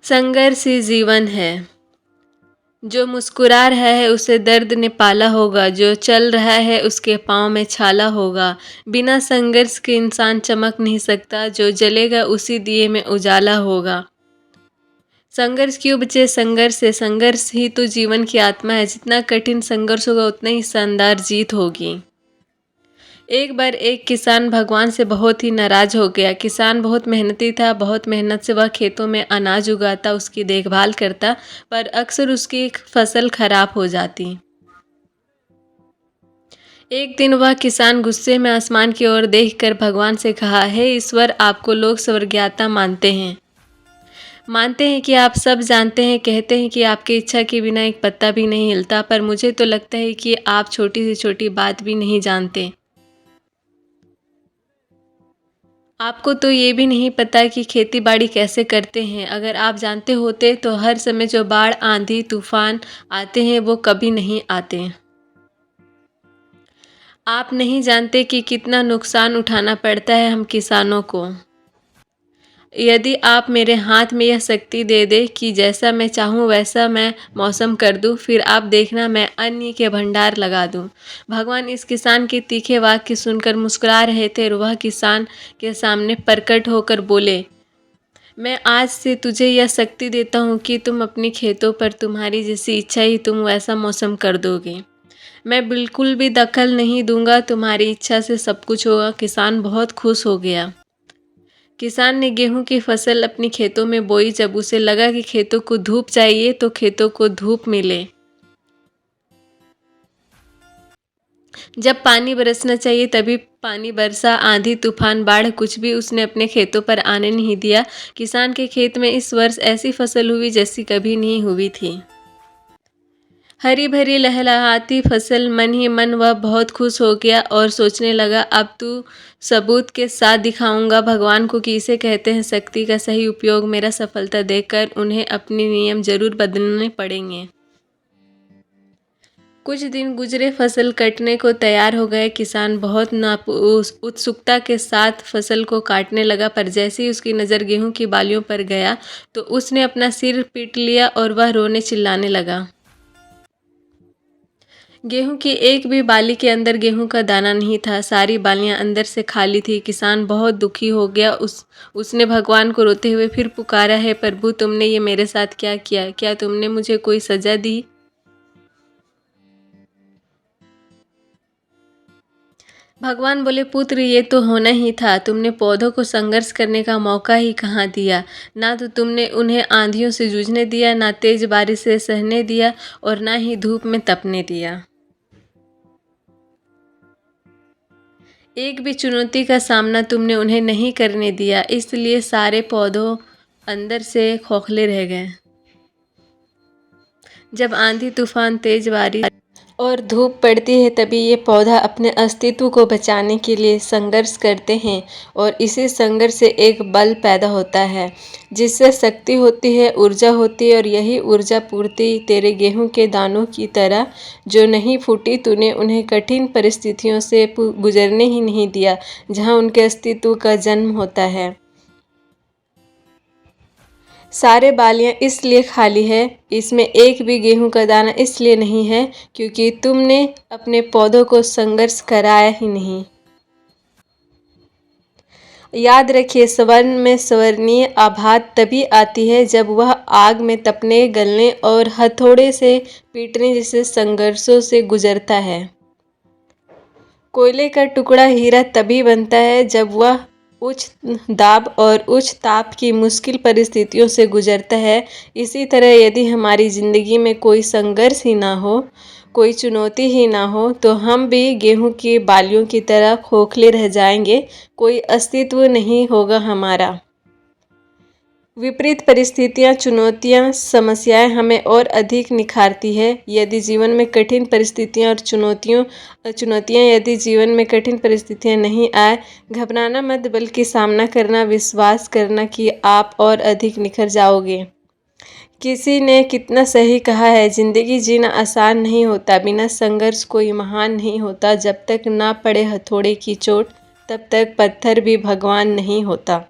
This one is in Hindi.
संघर्ष ही जीवन है। जो मुस्कुरा रहा है उसे दर्द ने पाला होगा, जो चल रहा है उसके पाँव में छाला होगा। बिना संघर्ष के इंसान चमक नहीं सकता, जो जलेगा उसी दिए में उजाला होगा। संघर्ष क्यों बचे? संघर्ष से, संघर्ष ही तो जीवन की आत्मा है। जितना कठिन संघर्ष होगा उतना ही शानदार जीत होगी। एक बार एक किसान भगवान से बहुत ही नाराज हो गया। किसान बहुत मेहनती था, बहुत मेहनत से वह खेतों में अनाज उगाता, उसकी देखभाल करता, पर अक्सर उसकी फसल खराब हो जाती। एक दिन वह किसान गुस्से में आसमान की ओर देखकर भगवान से कहा, हे ईश्वर, आपको लोग स्वर्गज्ञाता मानते हैं कि आप सब जानते हैं, कहते हैं कि आपकी इच्छा के बिना एक पत्ता भी नहीं हिलता, पर मुझे तो लगता है कि आप छोटी से छोटी बात भी नहीं जानते। आपको तो ये भी नहीं पता कि खेती बाड़ी कैसे करते हैं। अगर आप जानते होते तो हर समय जो बाढ़, आंधी, तूफान आते हैं वो कभी नहीं आते। आप नहीं जानते कि कितना नुकसान उठाना पड़ता है हम किसानों को। यदि आप मेरे हाथ में यह शक्ति दे दे कि जैसा मैं चाहूँ वैसा मैं मौसम कर दूँ, फिर आप देखना मैं अन्न के भंडार लगा दूँ। भगवान इस किसान के तीखे वाक्य सुनकर मुस्कुरा रहे थे और वह किसान के सामने प्रकट होकर बोले, मैं आज से तुझे यह शक्ति देता हूँ कि तुम अपने खेतों पर तुम्हारी जैसी इच्छा ही तुम वैसा मौसम कर दोगे। मैं बिल्कुल भी दखल नहीं दूंगा, तुम्हारी इच्छा से सब कुछ होगा। किसान बहुत खुश हो गया। किसान ने गेहूं की फसल अपनी खेतों में बोई। जब उसे लगा कि खेतों को धूप चाहिए तो खेतों को धूप मिले। जब पानी बरसना चाहिए तभी पानी बरसा। आंधी, तूफान, बाढ़ कुछ भी उसने अपने खेतों पर आने नहीं दिया। किसान के खेत में इस वर्ष ऐसी फसल हुई जैसी कभी नहीं हुई थी। हरी भरी लहलहाती फसल। मन ही मन वह बहुत खुश हो गया और सोचने लगा, अब तू सबूत के साथ दिखाऊंगा भगवान को कि इसे कहते हैं शक्ति का सही उपयोग। मेरा सफलता देखकर उन्हें अपने नियम जरूर बदलने पड़ेंगे। कुछ दिन गुजरे, फसल कटने को तैयार हो गए। किसान बहुत उत्सुकता के साथ फसल को काटने लगा, पर जैसे ही उसकी नज़र गेहूं की बालियों पर गया तो उसने अपना सिर पीट लिया और वह रोने चिल्लाने लगा। गेहूं की एक भी बाली के अंदर गेहूं का दाना नहीं था। सारी बालियां अंदर से खाली थी। किसान बहुत दुखी हो गया। उसने भगवान को रोते हुए फिर पुकारा, है प्रभु, तुमने ये मेरे साथ क्या किया? क्या तुमने मुझे कोई सजा दी? भगवान बोले, पुत्र, ये तो होना ही था। तुमने पौधों को संघर्ष करने का मौका ही कहाँ दिया। ना तो तुमने उन्हें आंधियों से जूझने दिया, ना तेज बारिश से सहने दिया, और ना ही धूप में तपने दिया। एक भी चुनौती का सामना तुमने उन्हें नहीं करने दिया, इसलिए सारे पौधों अंदर से खोखले रह गए। जब आंधी, तूफान, तेज बारिश और धूप पड़ती है तभी ये पौधा अपने अस्तित्व को बचाने के लिए संघर्ष करते हैं, और इसी संघर्ष से एक बल पैदा होता है जिससे शक्ति होती है, ऊर्जा होती है, और यही ऊर्जा पूर्ति तेरे गेहूं के दानों की तरह जो नहीं फूटी। तूने उन्हें कठिन परिस्थितियों से गुजरने ही नहीं दिया जहां उनके अस्तित्व का जन्म होता है। सारे बालियां इसलिए खाली है, इसमें एक भी गेहूं का दाना इसलिए नहीं है क्योंकि तुमने अपने पौधों को संघर्ष कराया ही नहीं। याद रखिए, स्वर्ण में स्वर्णीय आभात तभी आती है जब वह आग में तपने, गलने और हथौड़े से पीटने जैसे संघर्षों से गुजरता है। कोयले का टुकड़ा हीरा तभी बनता है जब वह उच्च दाब और उच्च ताप की मुश्किल परिस्थितियों से गुजरता है। इसी तरह यदि हमारी ज़िंदगी में कोई संघर्ष ही ना हो, कोई चुनौती ही ना हो, तो हम भी गेहूं की बालियों की तरह खोखले रह जाएंगे। कोई अस्तित्व नहीं होगा हमारा। विपरीत परिस्थितियाँ, चुनौतियाँ, समस्याएं हमें और अधिक निखारती है। यदि जीवन में कठिन परिस्थितियाँ और चुनौतियाँ यदि जीवन में कठिन परिस्थितियाँ नहीं आए, घबराना मत, बल्कि सामना करना, विश्वास करना कि आप और अधिक निखर जाओगे। किसी ने कितना सही कहा है, जिंदगी जीना आसान नहीं होता, बिना संघर्ष कोई महान नहीं होता। जब तक ना पड़े हथौड़े की चोट तब तक पत्थर भी भगवान नहीं होता।